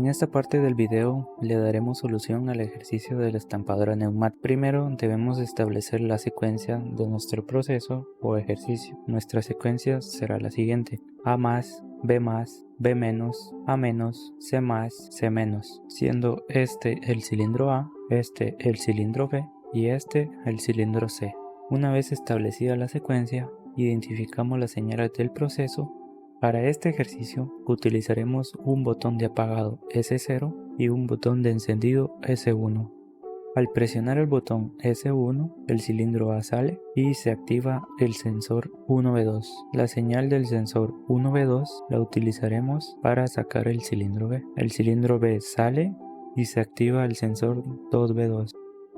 En esta parte del video le daremos solución al ejercicio de la estampadora Neumat. Primero debemos establecer la secuencia de nuestro proceso o ejercicio. Nuestra secuencia será la siguiente: A más, B más, B menos, A menos, C más, C menos, siendo este el cilindro A, este el cilindro B y este el cilindro C. Una vez establecida la secuencia, identificamos las señales del proceso. Para este ejercicio utilizaremos un botón de apagado S0 y un botón de encendido S1. Al presionar el botón S1, el cilindro A sale y se activa el sensor 1V2. La señal del sensor 1V2 la utilizaremos para sacar el cilindro B. El cilindro B sale y se activa el sensor 2V2.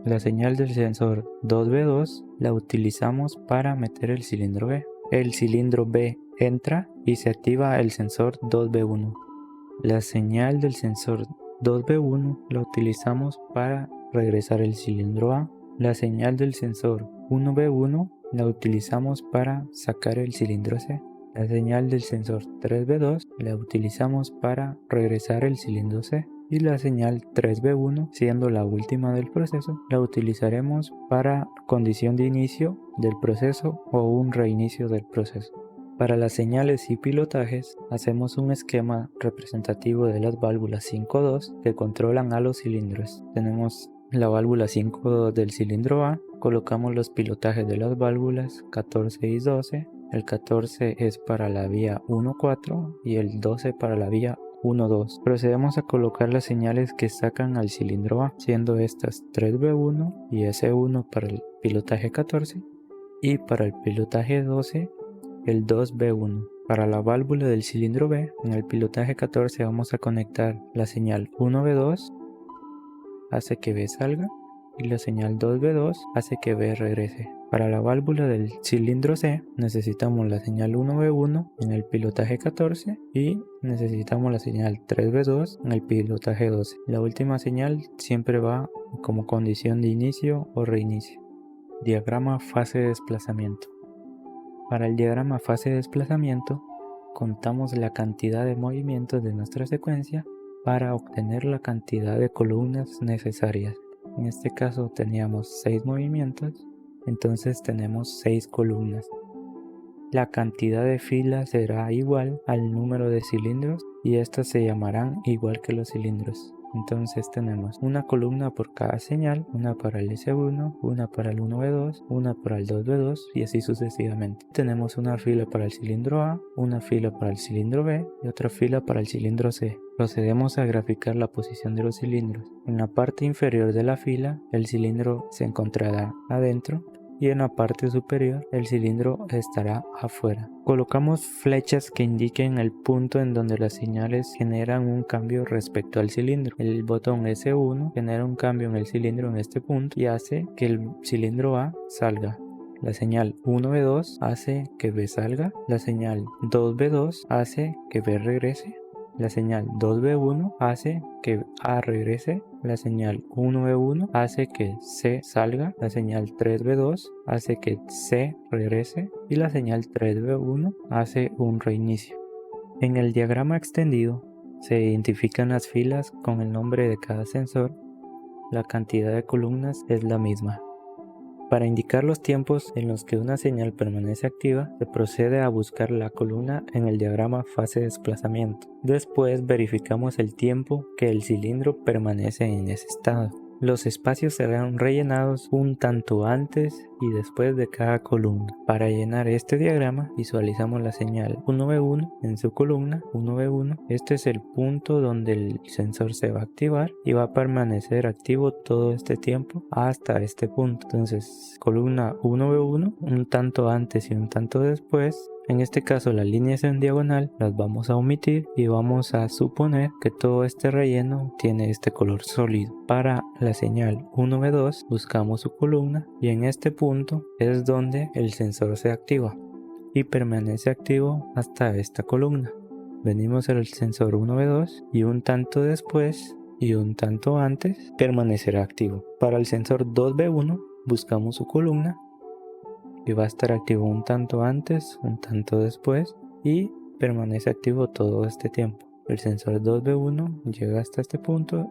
La señal del sensor 2V2 la utilizamos para meter el cilindro B. El cilindro B entra y se activa el sensor 2V1. La señal del sensor 2V1 la utilizamos para regresar el cilindro A. La señal del sensor 1V1 la utilizamos para sacar el cilindro C. La señal del sensor 3V2 la utilizamos para regresar el cilindro C. Y la señal 3V1, siendo la última del proceso, la utilizaremos para condición de inicio del proceso o un reinicio del proceso. Para las señales y pilotajes, hacemos un esquema representativo de las válvulas 5.2 que controlan a los cilindros. Tenemos la válvula 5.2 del cilindro A, colocamos los pilotajes de las válvulas 14 y 12. El 14 es para la vía 1.4 y el 12 para la vía 1.2. Procedemos a colocar las señales que sacan al cilindro A, siendo estas 3V1 y S1 para el pilotaje 14 y para el pilotaje 12 el 2V1. Para la válvula del cilindro B, en el pilotaje 14 vamos a conectar la señal 1V2, hace que B salga, y la señal 2V2 hace que B regrese. Para la válvula del cilindro C necesitamos la señal 1V1 en el pilotaje 14 y necesitamos la señal 3V2 en el pilotaje 12. La última señal siempre va como condición de inicio o reinicio. Diagrama fase de desplazamiento. Para el diagrama fase de desplazamiento contamos la cantidad de movimientos de nuestra secuencia para obtener la cantidad de columnas necesarias. En este caso teníamos 6 movimientos, entonces tenemos 6 columnas. La cantidad de filas será igual al número de cilindros y estas se llamarán igual que los cilindros. Entonces tenemos una columna por cada señal, una para el S1, una para el 1V2, una para el 2V2 y así sucesivamente. Tenemos una fila para el cilindro A, una fila para el cilindro B y otra fila para el cilindro C. Procedemos a graficar la posición de los cilindros. En la parte inferior de la fila, el cilindro se encontrará adentro y en la parte superior el cilindro estará afuera. Colocamos flechas que indiquen el punto en donde las señales generan un cambio respecto al cilindro. El botón S1 genera un cambio en el cilindro en este punto y hace que el cilindro A salga. La señal 1V2 hace que B salga. La señal 2V2 hace que B regrese. La señal 2V1 hace que A regrese. La señal 1V1 hace que C salga. La señal 3V2 hace que C regrese. Y la señal 3V1 hace un reinicio. En el diagrama extendido se identifican las filas con el nombre de cada sensor. La cantidad de columnas es la misma. Para indicar los tiempos en los que una señal permanece activa, se procede a buscar la columna en el diagrama fase de desplazamiento. Después verificamos el tiempo que el cilindro permanece en ese estado. Los espacios serán rellenados un tanto antes y después de cada columna. Para llenar este diagrama visualizamos la señal 1V1 en su columna 1V1. Este es el punto donde el sensor se va a activar y va a permanecer activo todo este tiempo hasta este punto. Entonces columna 1V1 un tanto antes y un tanto después. En este caso las líneas en diagonal las vamos a omitir y vamos a suponer que todo este relleno tiene este color sólido. Para la señal 1V2 buscamos su columna y en este punto es donde el sensor se activa y permanece activo hasta esta columna. Venimos al sensor 1V2 y un tanto después y un tanto antes permanecerá activo. Para el sensor 2V1 buscamos su columna y va a estar activo un tanto antes, un tanto después y permanece activo todo este tiempo. el sensor 2B1 llega hasta este punto.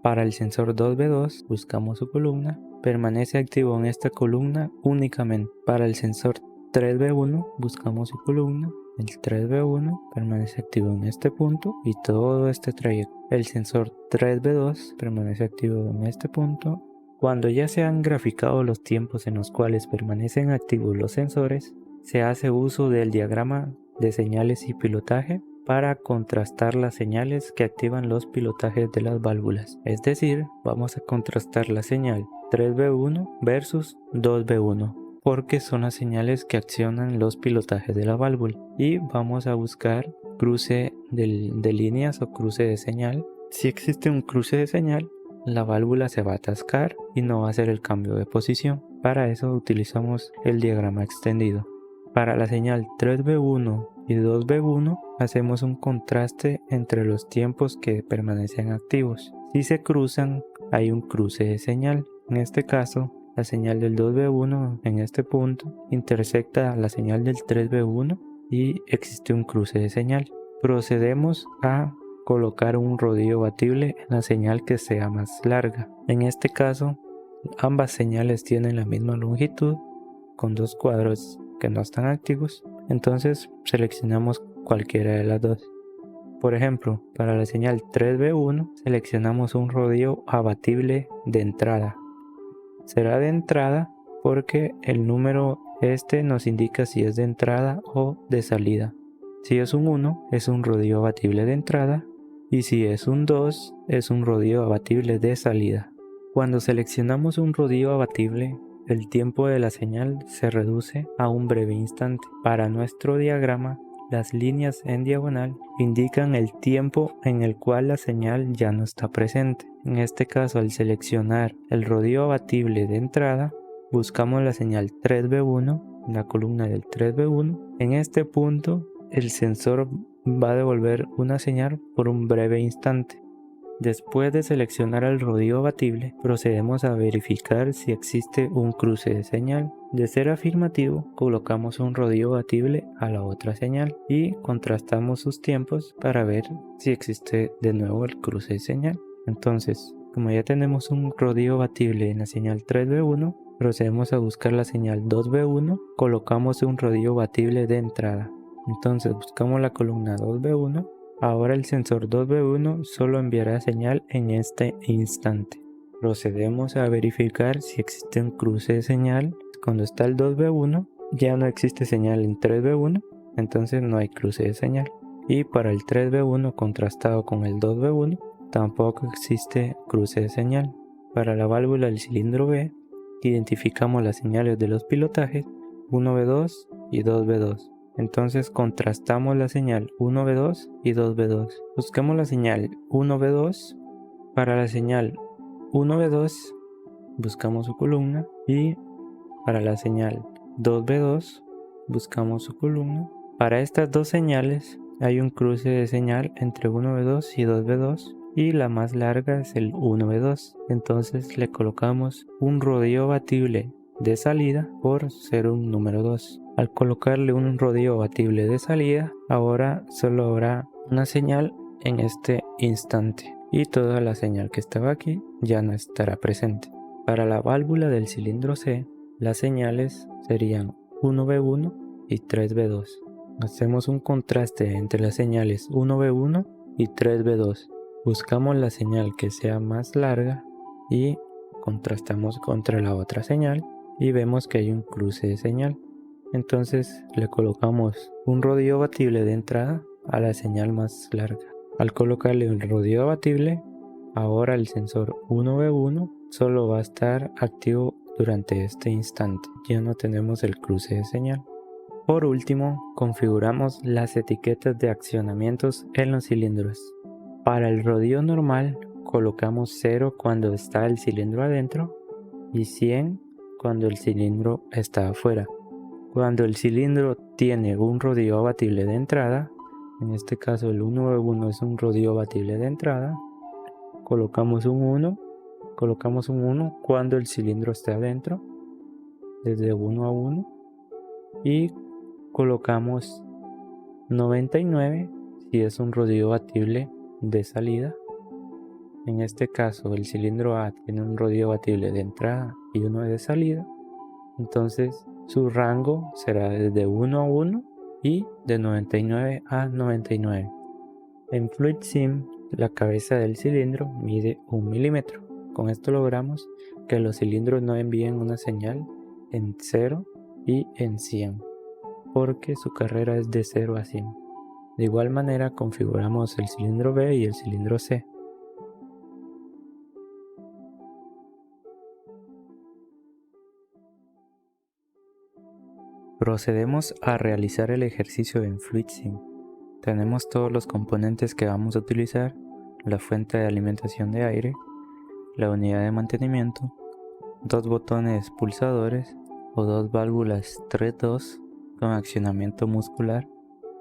Para el sensor 2B2 buscamos su columna, permanece activo en esta columna únicamente. Para el sensor 3B1 buscamos su columna, el 3B1 permanece activo en este punto y todo este trayecto. El sensor 3B2 permanece activo en este punto. Cuando ya se han graficado los tiempos en los cuales permanecen activos los sensores, se hace uso del diagrama de señales y pilotaje para contrastar las señales que activan los pilotajes de las válvulas. Es decir, vamos a contrastar la señal 3B1 versus 2B1, porque son las señales que accionan los pilotajes de la válvula. Y vamos a buscar cruce de líneas o cruce de señal. Si existe un cruce de señal, la válvula se va a atascar y no va a hacer el cambio de posición. Para eso utilizamos el diagrama extendido. Para la señal 3B1 y 2B1 hacemos un contraste entre los tiempos que permanecen activos. Si se cruzan, hay un cruce de señal. En este caso, la señal del 2B1 en este punto intersecta la señal del 3B1 y existe un cruce de señal. Procedemos a colocar un rodillo batible en la señal que sea más larga. En este caso, ambas señales tienen la misma longitud con dos cuadros que no están activos, entonces seleccionamos cualquiera de las dos. Por ejemplo, para la señal 3B1 seleccionamos un rodillo abatible de entrada. Será de entrada porque el número nos indica si es de entrada o de salida. Si es un 1 es un rodillo abatible de entrada y si es un 2 es un rodillo abatible de salida. Cuando seleccionamos un rodillo abatible, el tiempo de la señal se reduce a un breve instante. Para nuestro diagrama, las líneas en diagonal indican el tiempo en el cual la señal ya no está presente. En este caso, al seleccionar el rodillo abatible de entrada, buscamos la señal 3B1, la columna del 3B1. En este punto, el sensor va a devolver una señal por un breve instante. Después de seleccionar el rodillo abatible, procedemos a verificar si existe un cruce de señal. De ser afirmativo, colocamos un rodillo abatible a la otra señal y contrastamos sus tiempos para ver si existe de nuevo el cruce de señal. Entonces, como ya tenemos un rodillo abatible en la señal 3B1, procedemos a buscar la señal 2B1, colocamos un rodillo abatible de entrada. Entonces buscamos la columna 2B1. Ahora el sensor 2B1 solo enviará señal en este instante. Procedemos a verificar si existe un cruce de señal. Cuando está el 2B1 ya no existe señal en 3B1, entonces no hay cruce de señal. Y para el 3B1 contrastado con el 2B1 tampoco existe cruce de señal. Para la válvula del cilindro B identificamos las señales de los pilotajes 1B2 y 2B2. Entonces contrastamos la señal 1B2 y 2B2. Buscamos la señal 1B2. Para la señal 1B2 buscamos su columna y para la señal 2B2 buscamos su columna. Para estas dos señales hay un cruce de señal entre 1B2 y 2B2 y la más larga es el 1B2. Entonces le colocamos un rodillo abatible de salida por ser un número 2. Al colocarle un rodillo abatible de salida, ahora solo habrá una señal en este instante y toda la señal que estaba aquí ya no estará presente. Para la válvula del cilindro C, las señales serían 1B1 y 3B2. Hacemos un contraste entre las señales 1B1 y 3B2. Buscamos la señal que sea más larga y contrastamos contra la otra señal y vemos que hay un cruce de señal. Entonces le colocamos un rodillo abatible de entrada a la señal más larga. Al colocarle un rodillo abatible, ahora el sensor 1B1 solo va a estar activo durante este instante. Ya no tenemos el cruce de señal. Por último, configuramos las etiquetas de accionamientos en los cilindros. Para el rodillo normal, colocamos 0 cuando está el cilindro adentro y 100 cuando el cilindro está afuera. Cuando el cilindro tiene un rodillo abatible de entrada, en este caso el 1B1 es un rodillo abatible de entrada, colocamos un 1 cuando el cilindro esté adentro, desde 1 a 1, y colocamos 99 si es un rodillo batible de salida. En este caso el cilindro A tiene un rodillo batible de entrada y uno de salida, entonces su rango será de 1 a 1 y de 99 a 99. En FluidSim la cabeza del cilindro mide 1 milímetro. Con esto logramos que los cilindros no envíen una señal en 0 y en 100, porque su carrera es de 0 a 100. De igual manera configuramos el cilindro B y el cilindro C. Procedemos a realizar el ejercicio en FluidSim. Tenemos todos los componentes que vamos a utilizar: la fuente de alimentación de aire, la unidad de mantenimiento, 2 botones pulsadores o 2 válvulas 3-2 con accionamiento muscular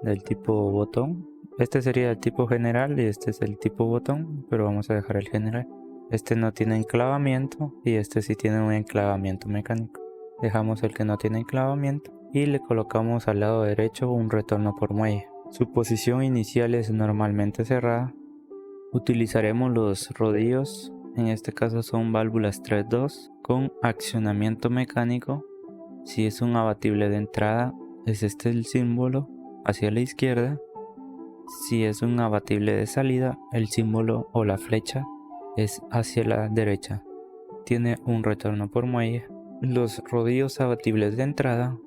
del tipo botón. Este sería el tipo general y este es el tipo botón, pero vamos a dejar el general. Este no tiene enclavamiento y este sí tiene un enclavamiento mecánico. Dejamos el que no tiene enclavamiento y le colocamos al lado derecho un retorno por muelle. Su posición inicial es normalmente cerrada. Utilizaremos los rodillos, en este caso son válvulas 3-2 con accionamiento mecánico. Si es un abatible de entrada, es este el símbolo hacia la izquierda. Si es un abatible de salida, el símbolo o la flecha es hacia la derecha. Tiene un retorno por muelle. Los rodillos abatibles de entrada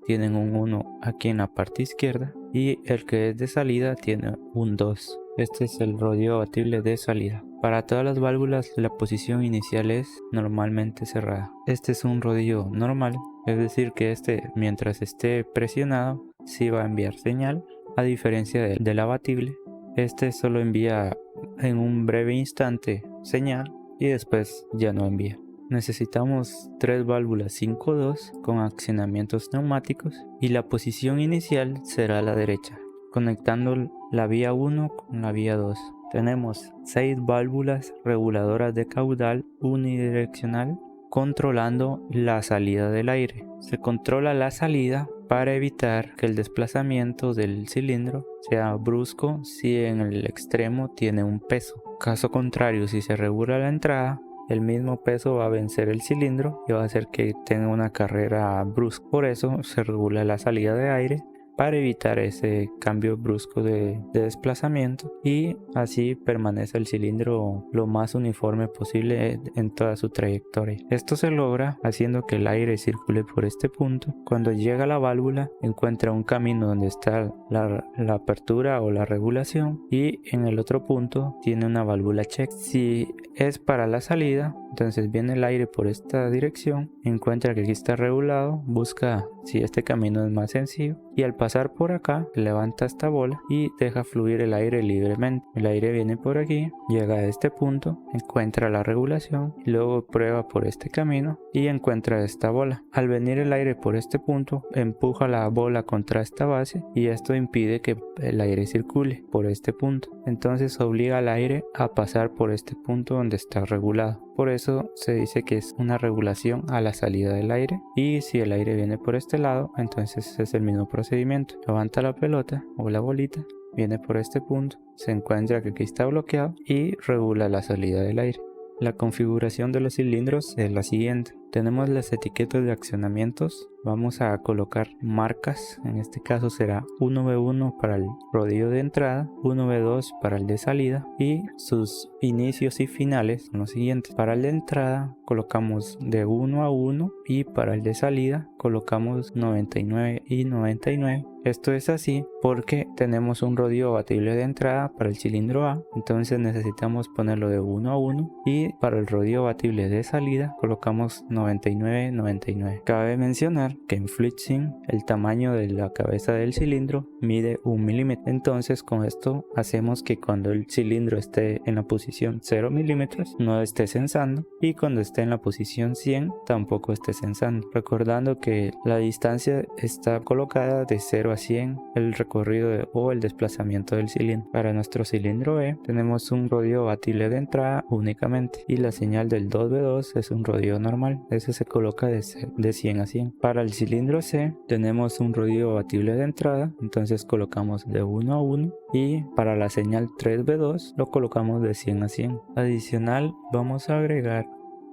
tienen un 1 aquí en la parte izquierda y el que es de salida tiene un 2. Este es el rodillo abatible de salida. Para todas las válvulas la posición inicial es normalmente cerrada. Este es un rodillo normal, es decir que este, mientras esté presionado, sí va a enviar señal, a diferencia del abatible. Este solo envía en un breve instante señal y después ya no envía. Necesitamos 3 válvulas 5-2 con accionamientos neumáticos y la posición inicial será a la derecha, conectando la vía 1 con la vía 2. Tenemos 6 válvulas reguladoras de caudal unidireccional controlando la salida del aire. Se controla la salida para evitar que el desplazamiento del cilindro sea brusco si en el extremo tiene un peso. Caso contrario, si se regula la entrada, el mismo peso va a vencer el cilindro y va a hacer que tenga una carrera brusca. Por eso se regula la salida de aire para evitar ese cambio brusco de desplazamiento y así permanece el cilindro lo más uniforme posible en toda su trayectoria. Esto se logra haciendo que el aire circule por este punto. Cuando llega a la válvula encuentra un camino donde está la apertura o la regulación y en el otro punto tiene una válvula check. Si es para la salida, entonces viene el aire por esta dirección, encuentra que aquí está regulado, busca si este camino es más sencillo y al pasar por acá levanta esta bola y deja fluir el aire libremente. El aire viene por aquí, llega a este punto, encuentra la regulación y luego prueba por este camino y encuentra esta bola. Al venir el aire por este punto empuja la bola contra esta base y esto impide que el aire circule por este punto. Entonces obliga al aire a pasar por este punto donde está regulado. Por eso se dice que es una regulación a la salida del aire y si el aire viene por este lado, entonces es el mismo procedimiento. Levanta la pelota o la bolita, viene por este punto, se encuentra que aquí está bloqueado y regula la salida del aire. La configuración de los cilindros es la siguiente. Tenemos las etiquetas de accionamientos. Vamos a colocar marcas. En este caso será 1V1 para el rodillo de entrada, 1V2 para el de salida y sus inicios y finales son los siguientes. Para el de entrada colocamos de 1 a 1 y para el de salida colocamos 99 y 99. Esto es así porque tenemos un rodillo abatible de entrada para el cilindro A, entonces necesitamos ponerlo de 1 a 1 y para el rodillo abatible de salida colocamos 99, 99. Cabe mencionar que en FluidSim el tamaño de la cabeza del cilindro mide 1 milímetro, entonces con esto hacemos que cuando el cilindro esté en la posición 0 milímetros no esté sensando y cuando esté en la posición 100 tampoco esté sensando, recordando que la distancia está colocada de 0 a 100 el recorrido o el desplazamiento del cilindro. Para nuestro cilindro E tenemos un rodillo abatible de entrada únicamente y la señal del 2V2 es un rodillo normal. ese se coloca de 100 a 100. Para el cilindro C tenemos un rodillo abatible de entrada, entonces colocamos de 1 a 1, y para la señal 3B2 lo colocamos de 100 a 100. Adicional, vamos a agregar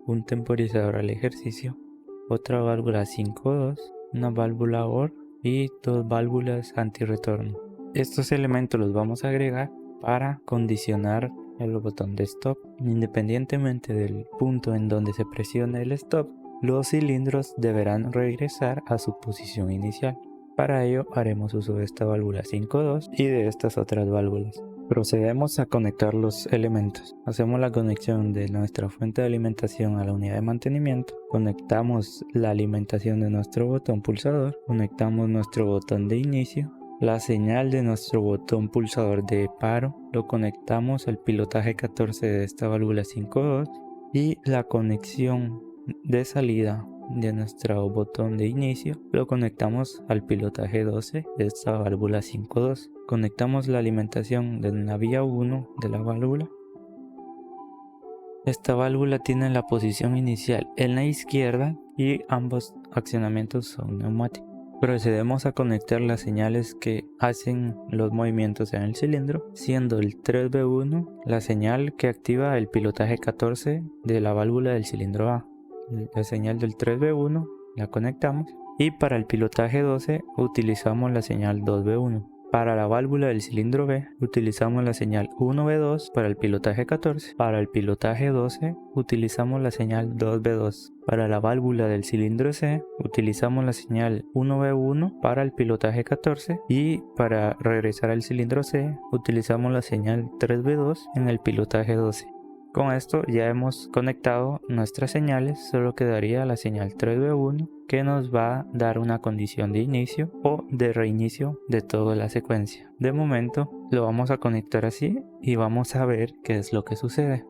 un temporizador al ejercicio, otra válvula 5.2, una válvula OR y dos válvulas antirretorno. Estos elementos los vamos a agregar para condicionar el botón de stop. Independientemente del punto en donde se presione el stop, los cilindros deberán regresar a su posición inicial. Para ello haremos uso de esta válvula 5.2 y de estas otras válvulas. Procedemos a conectar los elementos. Hacemos la conexión de nuestra fuente de alimentación a la unidad de mantenimiento. Conectamos la alimentación de nuestro botón pulsador. Conectamos nuestro botón de inicio. La señal de nuestro botón pulsador de paro lo conectamos al pilotaje 14 de esta válvula 5.2 y la conexión de salida de nuestro botón de inicio lo conectamos al pilotaje 12 de esta válvula 5.2. Conectamos la alimentación de la vía 1 de la válvula. Esta válvula tiene la posición inicial en la izquierda y ambos accionamientos son neumáticos. Procedemos a conectar las señales que hacen los movimientos en el cilindro, siendo el 3B1 la señal que activa el pilotaje 14 de la válvula del cilindro A. La señal del 3B1 la conectamos y para el pilotaje 12 utilizamos la señal 2B1. Para la válvula del cilindro B utilizamos la señal 1B2 para el pilotaje 14. Para el pilotaje 12 utilizamos la señal 2B2. Para la válvula del cilindro C utilizamos la señal 1B1 para el pilotaje 14 y para regresar al cilindro C utilizamos la señal 3B2 en el pilotaje 12. Con esto ya hemos conectado nuestras señales, solo quedaría la señal 3B1 que nos va a dar una condición de inicio o de reinicio de toda la secuencia. De momento lo vamos a conectar así y vamos a ver qué es lo que sucede.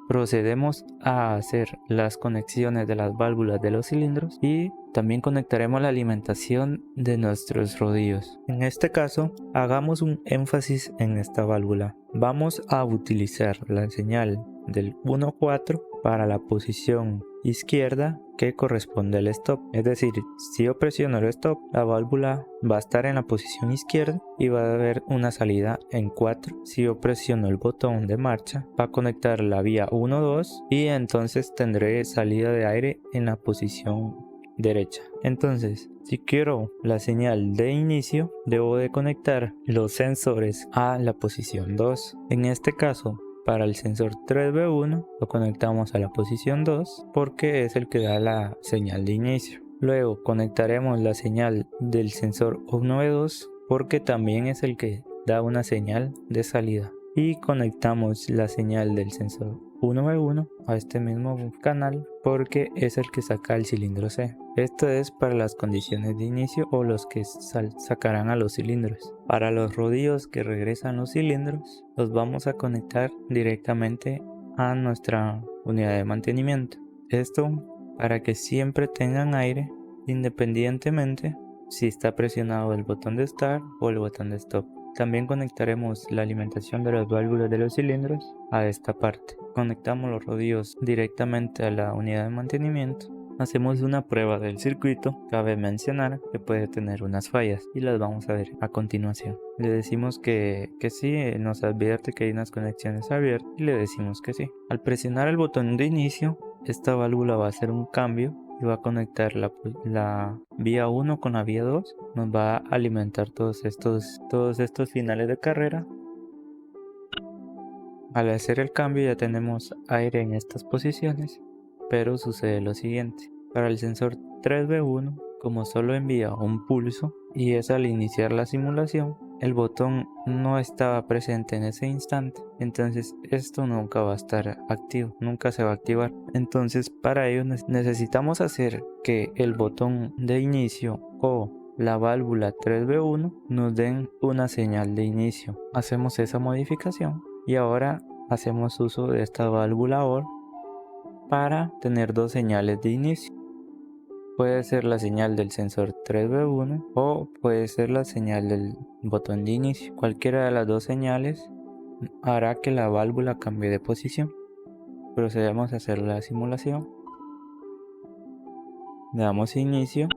Procedemos a hacer las conexiones de las válvulas de los cilindros y también conectaremos la alimentación de nuestros rodillos. En este caso, hagamos un énfasis en esta válvula. Vamos a utilizar la señal del 1.4 para la posición izquierda que corresponde al stop. Es decir, si yo presiono el stop, la válvula va a estar en la posición izquierda y va a haber una salida en 4. Si yo presiono el botón de marcha, va a conectar la vía 1.2 y entonces tendré salida de aire en la posición derecha. Entonces, si quiero la señal de inicio, debo de conectar los sensores a la posición 2. En este caso, para el sensor 3B1 lo conectamos a la posición 2 porque es el que da la señal de inicio. Luego conectaremos la señal del sensor 1B2 porque también es el que da una señal de salida. Y conectamos la señal del sensor 1B1 a este mismo canal porque es el que saca el cilindro C. Esto es para las condiciones de inicio o los que sacarán a los cilindros. Para los rodillos que regresan los cilindros, los vamos a conectar directamente a nuestra unidad de mantenimiento. Esto para que siempre tengan aire independientemente si está presionado el botón de start o el botón de stop. También conectaremos la alimentación de las válvulas de los cilindros a esta parte. Conectamos los rodillos directamente a la unidad de mantenimiento. Hacemos una prueba del circuito. Cabe mencionar que puede tener unas fallas y las vamos a ver a continuación. Le decimos que sí, nos advierte que hay unas conexiones abiertas y le decimos que sí. Al presionar el botón de inicio, esta válvula va a hacer un cambio y va a conectar la vía 1 con la vía 2. Nos va a alimentar todos estos finales de carrera. Al hacer el cambio ya tenemos aire en estas posiciones, pero sucede lo siguiente. Para el sensor 3B1, como solo envía un pulso y es al iniciar la simulación, el botón no estaba presente en ese instante, entonces esto nunca va a estar activo, nunca se va a activar. Entonces para ello necesitamos hacer que el botón de inicio o la válvula 3B1 nos den una señal de inicio. Hacemos esa modificación y ahora hacemos uso de esta válvula OR para tener dos señales de inicio. Puede ser la señal del sensor 3B1 o puede ser la señal del botón de inicio. Cualquiera de las dos señales hará que la válvula cambie de posición. Procedemos a hacer la simulación. Le damos inicio,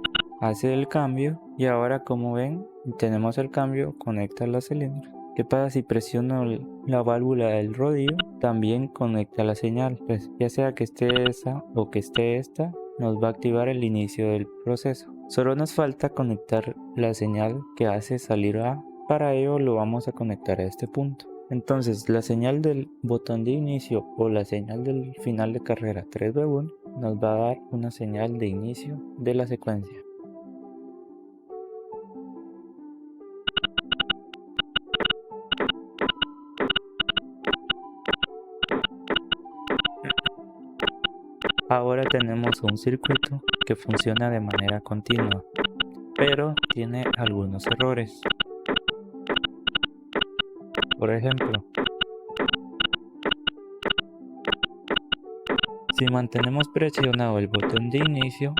hace el cambio y ahora, como ven, tenemos el cambio, conecta los cilindros. ¿Qué pasa si presiono la válvula del rodillo? También conecta la señal, pues ya sea que esté esa o que esté esta, nos va a activar el inicio del proceso. Solo nos falta conectar la señal que hace salir A. Para ello lo vamos a conectar a este punto. Entonces la señal del botón de inicio o la señal del final de carrera 3V1 nos va a dar una señal de inicio de la secuencia. Ahora tenemos un circuito que funciona de manera continua, pero tiene algunos errores. Por ejemplo, si mantenemos presionado el botón de inicio,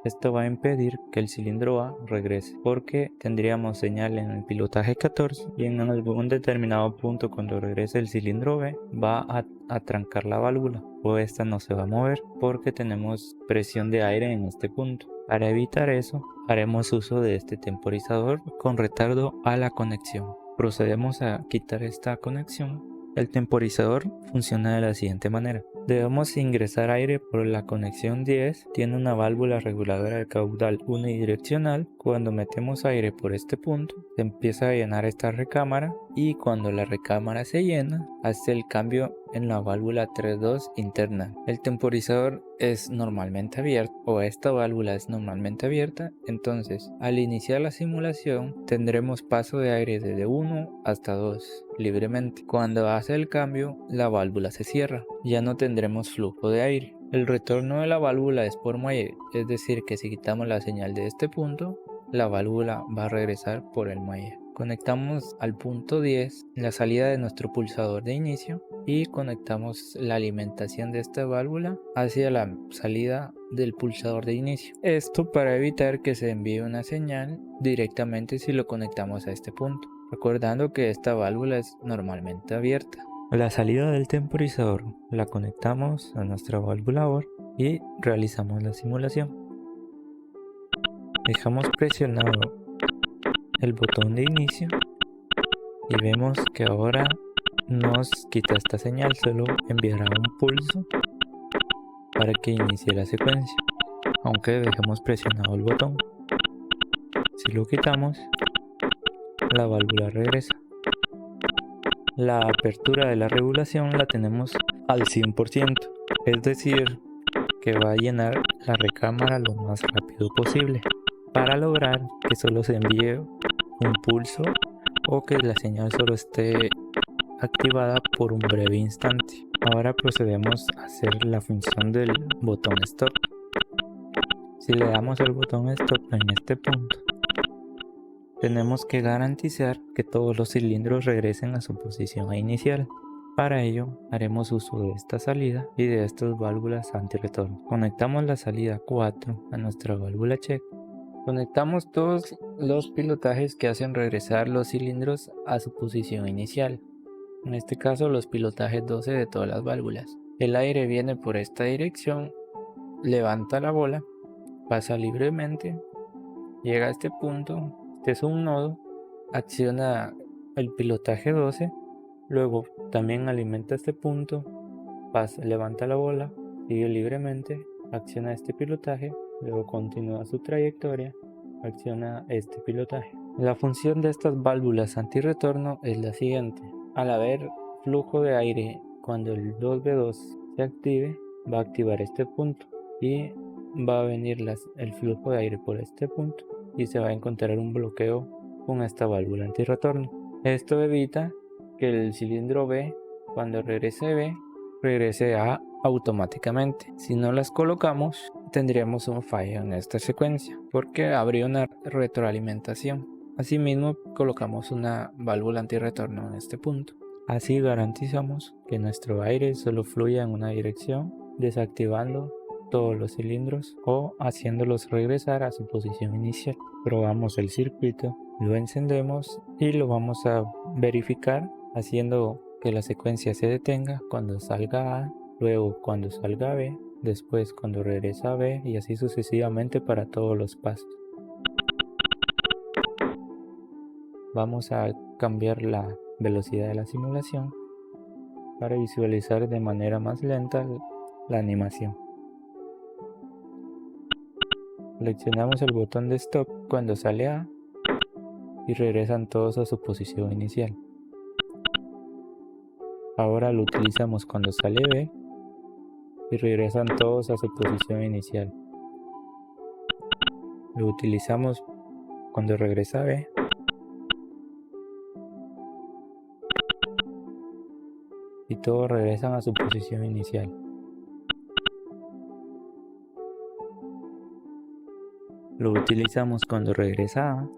esto va a impedir que el cilindro A regrese, porque tendríamos señal en el pilotaje 14 y en algún determinado punto, cuando regrese el cilindro B, va a trancar la válvula, o esta no se va a mover porque tenemos presión de aire en este punto. Para evitar eso, haremos uso de este temporizador con retardo a la conexión. Procedemos a quitar esta conexión. El temporizador funciona de la siguiente manera. Debemos ingresar aire por la conexión 10, tiene una válvula reguladora de caudal unidireccional. Cuando metemos aire por este punto, se empieza a llenar esta recámara y cuando la recámara se llena, hace el cambio en la válvula 3.2 interna. El temporizador es normalmente abierto, o esta válvula es normalmente abierta, entonces al iniciar la simulación tendremos paso de aire desde 1 hasta 2 libremente. Cuando hace el cambio, la válvula se cierra, ya no tendremos flujo de aire. El retorno de la válvula es por muelle, es decir que si quitamos la señal de este punto, la válvula va a regresar por el muelle. Conectamos al punto 10 la salida de nuestro pulsador de inicio y conectamos la alimentación de esta válvula hacia la salida del pulsador de inicio. Esto para evitar que se envíe una señal directamente si lo conectamos a este punto, recordando que esta válvula es normalmente abierta. La salida del temporizador la conectamos a nuestra válvula OR y realizamos la simulación. Dejamos presionado el botón de inicio y vemos que ahora nos quita esta señal, solo enviará un pulso para que inicie la secuencia, aunque dejemos presionado el botón. Si lo quitamos, la válvula regresa. La apertura de la regulación la tenemos al 100%, es decir, que va a llenar la recámara lo más rápido posible para lograr que solo se envíe un pulso o que la señal solo esté activada por un breve instante. Ahora procedemos a hacer la función del botón stop. Si le damos al botón stop en este punto, tenemos que garantizar que todos los cilindros regresen a su posición inicial. Para ello haremos uso de esta salida y de estas válvulas antirretorno. Conectamos la salida 4 a nuestra válvula check. Conectamos todos los pilotajes que hacen regresar los cilindros a su posición inicial. En este caso los pilotajes 12 de todas las válvulas. El aire viene por esta dirección, levanta la bola, pasa libremente, llega a este punto, este es un nodo, acciona el pilotaje 12, luego también alimenta este punto, pasa, levanta la bola, sigue libremente, acciona este pilotaje, luego continúa su trayectoria, acciona este pilotaje. La función de estas válvulas antirretorno es la siguiente. Al haber flujo de aire, cuando el 2V2 se active, va a activar este punto y va a venir el flujo de aire por este punto y se va a encontrar un bloqueo con esta válvula antirretorno. Esto evita que el cilindro B, cuando regrese B, regrese A automáticamente. Si no las colocamos, tendríamos un fallo en esta secuencia porque habría una retroalimentación. Asimismo, colocamos una válvula antirretorno en este punto. Así garantizamos que nuestro aire solo fluya en una dirección, desactivando todos los cilindros o haciéndolos regresar a su posición inicial. Probamos el circuito, lo encendemos y lo vamos a verificar haciendo que la secuencia se detenga cuando salga A, luego cuando salga B, después cuando regresa a B y así sucesivamente para todos los pasos. Vamos a cambiar la velocidad de la simulación para visualizar de manera más lenta la animación. Seleccionamos el botón de stop cuando sale A y regresan todos a su posición inicial. Ahora lo utilizamos cuando sale B y regresan todos a su posición inicial. Lo utilizamos cuando regresa B y todos regresan a su posición inicial. Lo utilizamos cuando regresa A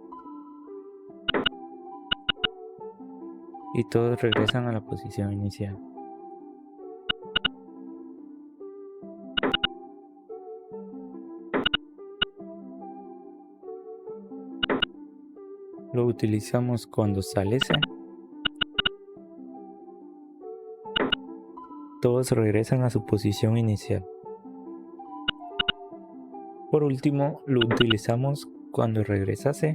y todos regresan a la posición inicial. Lo utilizamos cuando sale C. Todos regresan a su posición inicial. Por último, lo utilizamos cuando regresa C.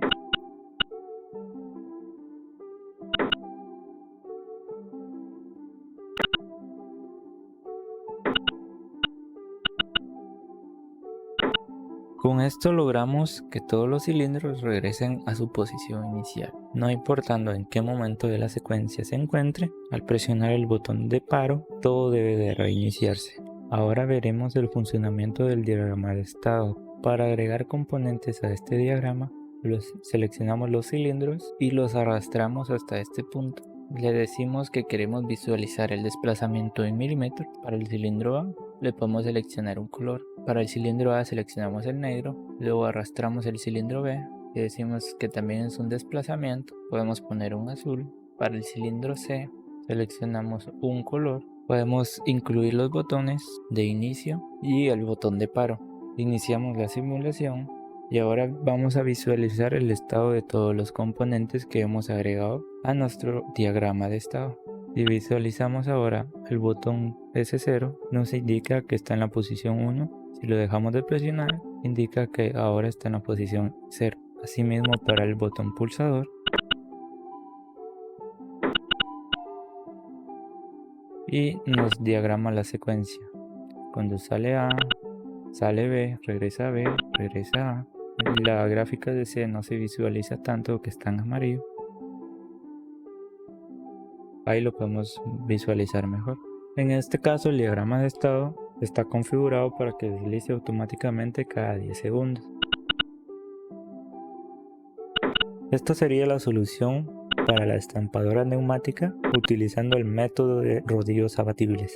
Con esto logramos que todos los cilindros regresen a su posición inicial, no importando en qué momento de la secuencia se encuentre. Al presionar el botón de paro, todo debe de reiniciarse. Ahora veremos el funcionamiento del diagrama de estado. Para agregar componentes a este diagrama, seleccionamos los cilindros y los arrastramos hasta este punto. Le decimos que queremos visualizar el desplazamiento en milímetros. Para el cilindro A le podemos seleccionar un color. Para el cilindro A seleccionamos el negro, luego arrastramos el cilindro B y decimos que también es un desplazamiento. Podemos poner un azul. Para el cilindro C seleccionamos un color. Podemos incluir los botones de inicio y el botón de paro. Iniciamos la simulación y ahora vamos a visualizar el estado de todos los componentes que hemos agregado a nuestro diagrama de estado. Si visualizamos ahora el botón S0, nos indica que está en la posición 1. Si lo dejamos de presionar, indica que ahora está en la posición 0. Asimismo, para el botón pulsador, y nos diagrama la secuencia. Cuando sale A, sale B, regresa a B, regresa A. La gráfica de C no se visualiza tanto, que está en amarillo. Ahí lo podemos visualizar mejor. En este caso, el diagrama de estado está configurado para que deslice automáticamente cada 10 segundos. Esta sería la solución para la estampadora neumática utilizando el método de rodillos abatibles.